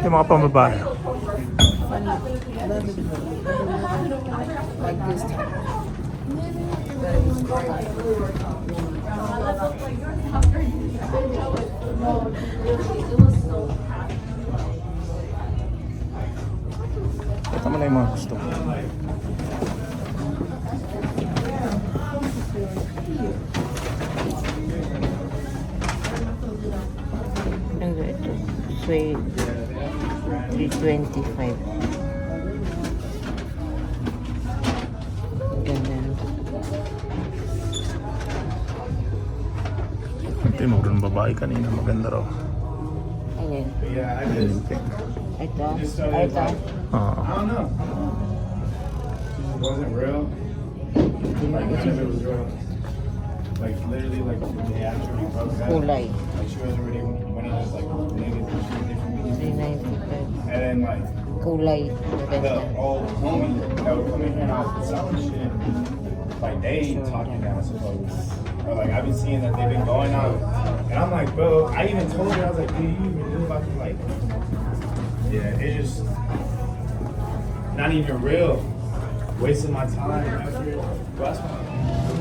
Yung mga pambabae. Like this type. Tama na yung mga gusto ko. Ano ito? Suede. 325. Ganyan. Tinuro ng babae kanina. Maganda raw. Ayan. Yung pink. Ito. Ay, ito. Oo. I don't know. It wasn't real. Like none of it was real. Like literally, like the day after we broke up, Kulay. like she was already one of those like niggas that she was different. 395. And then like Kulay. the Maganda. old homie that would come in here and I was selling shit. Like they talking now, I suppose. Or like I've been seeing that they've been going out, and I'm like, bro. I even told her I was like, dude, you even knew about the like. Yeah, it's just not even real. Wasting my time. Effort. Well, that's fine.